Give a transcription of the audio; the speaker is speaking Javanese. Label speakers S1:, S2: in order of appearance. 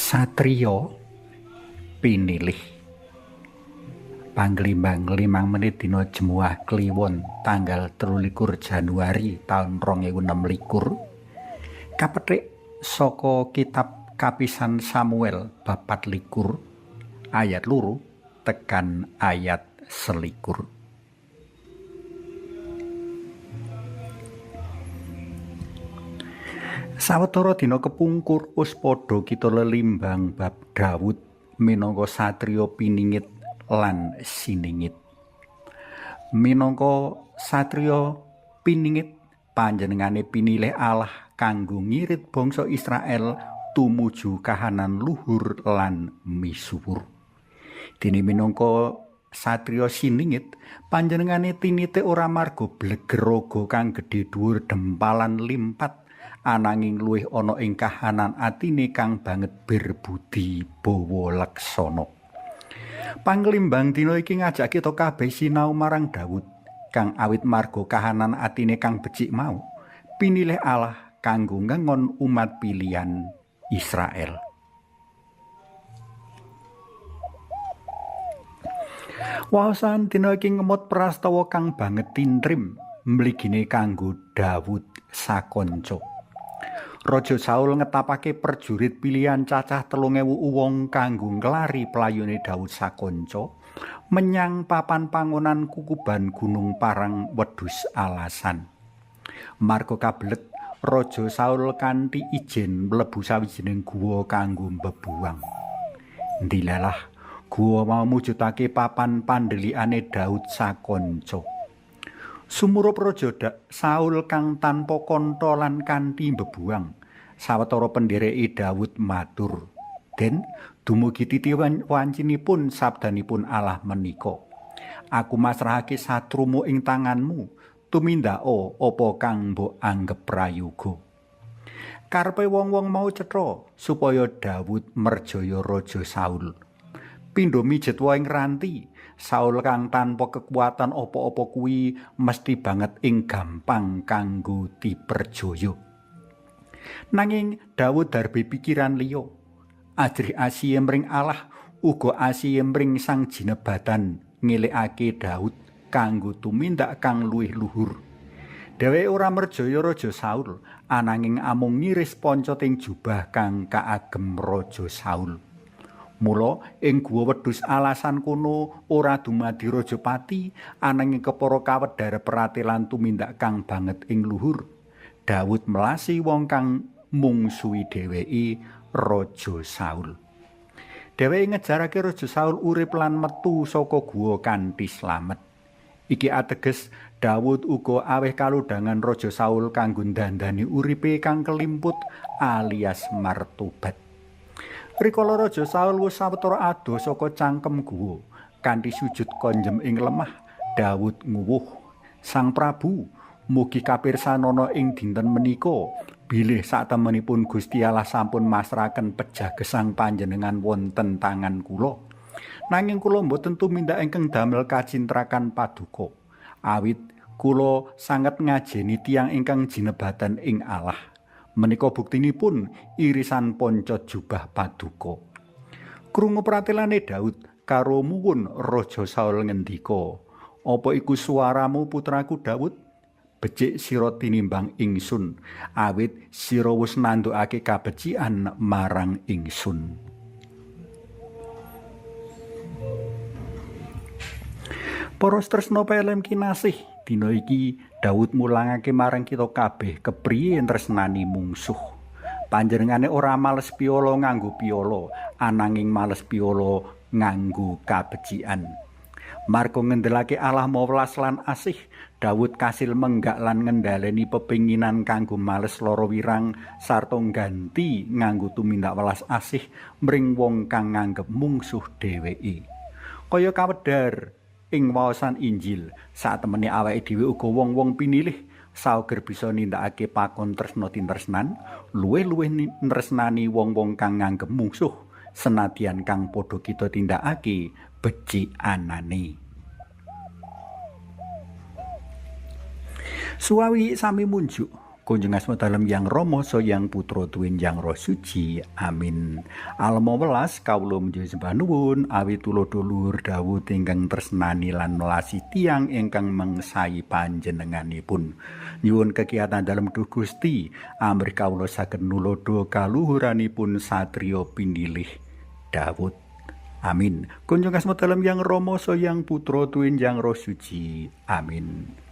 S1: Satriya pinilih Panglimbang 5 menit dina Jemuah Kliwon tanggal 23 Januari taun 2026 kapethik saka kitab Kapisan Samuel bab 24 ayat 2 tekan ayat 21. Sawetara dina kepungkur wis padha kita lelimbang bab Daud minangka satriya piningit lan siningit. Minangka satriya piningit panjenengane pinilih Allah kanggo ngirit bangsa Israel tumuju kahanan luhur lan misuwur. Dene minangka satriya siningit panjenengane tinite ora marga bleger raga kang gedhe dhuwur dempalan limpat, ananging luwih ana ing kahanan atine kang banget berbudi bawa laksana. Panglimbang dina iki ngajak kita kabeh sinau marang Daud kang awit marga kahanan atine kang becik mau pinilih Allah kanggo ngengon umat pilihan Israel. Waosan dina iki ngemot prastawa kang banget tintrim mligine kanggo Daud sakonco. Raja Saul ngetapake perjurit pilihan cacah 3.000 wong kanggo nglari playune Daud sakonco menyang papan pangonan kukuban Gunung Parang wedhus alasan. Marga kabelet Raja Saul kanthi ijen mlebu sawijining guwa kanggo mbebuang. Ndilalah guwa mau mujudake papan pandelikane Daud sakonco. Sumurup Raja Saul kang tanpa kantha lan kanthi mbebuang, sawetara pendhereke Daud matur, "Den, dumugi titi wancinipun sabdanipun Allah menika. Aku masrahake satrumu ing tanganmu, tumindako apa kang mbok anggep prayoga." Karepe wong-wong mau cetha supaya Daud merjaya Raja Saul. Pindho mijet wae ngranti Saul kang tanpa kekuatan apa-apa kuwi mesti banget ing gampang kanggo diperjaya. Nanging Daud darbe pikiran liya. Ajrih asihe mring Allah uga asihe mring Sang Jinebatan ngelikake Daud kanggo tumindak kang luwih luhur. Dheweke ora merjaya Raja Saul, ananging amung ngiris poncoting jubah kang kaagem Raja Saul. Mula ing guwa wedhus alasan kono ora dumadi rajapati, ananging kepara kawedhar peratelan tumindak kang banget ing luhur. Daud melasi wong kang mungsuhi dheweke, Raja Saul. Dheweke ngejarake Raja Saul urip lan metu saka guwa kanthi slamet. Iki ateges Daud uga aweh kalodhangan Raja Saul kanggo ndandani uripe kang kelimput alias martobat. Rikala Raja Saul wis sawetara adoh saka cangkem guwa, kanthi sujud konjem ing lemah, Daud nguwuh, "Sang Prabu, mugi kapirsanana ing dinten menika bilih satemenipun Gusti Allah sampun masrahaken pejagesang panjenengan wonten tangan kula. Nanging kula mboten tumindak ingkang damel kacintrakan paduka, awit kula sanget ngajeni tiyang ingkang jinebatan ing Allah. Menika buktinipun irisan ponco jubah paduka." Krungu pratelane Daud karo muwun Raja Saul ngendika, "Apa iku suaramu putraku Daud? Becik sira tinimbang ingsun, awit sira wis nandukake kabecikan marang ingsun." Para tresna pelem kinasih, dina iki Daud mulangake marang kita kabeh kepriye tresnani mungsuh. Panjenengane ora males piyala nganggo piyala, ananging males piyala nganggo kabecikan. Marga ngendelake Allah mawelas lan asih, Daud kasil menggak lan ngendhaleni pepinginan kanggo males lara wirang sarta ngganti nganggo tumindak welas asih mring wong kang nganggep mungsuh dheweke. Kaya kawedhar ing waosan Injil, satemene awake dhewe uga wong-wong pinilih sauger bisa nindakake pakon tresna tintresnan, luwih-luwih nresnani wong-wong kang nganggep mungsuh senadyan kang padha kita tindakake becikanane. Suwawi sami munjuk Kunjung asma dalem Yang Rama Yang Putra Tuwin Yang Roh Suci. Amin. Alma welas kawula menjaya sembah nuwun awit tulodo luhur dawuh ingkang tresnani lan melasi tiyang ingkang mengsayi panjenenganipun. Nyuwun kegiatan dalem Duh Gusti amrih kawula saged nulodo kaluhuranipun satriya pinilih Daud. Amin. Kunjung asma dalem Yang Rama Yang Putra Tuwin Yang Roh Suci. Amin.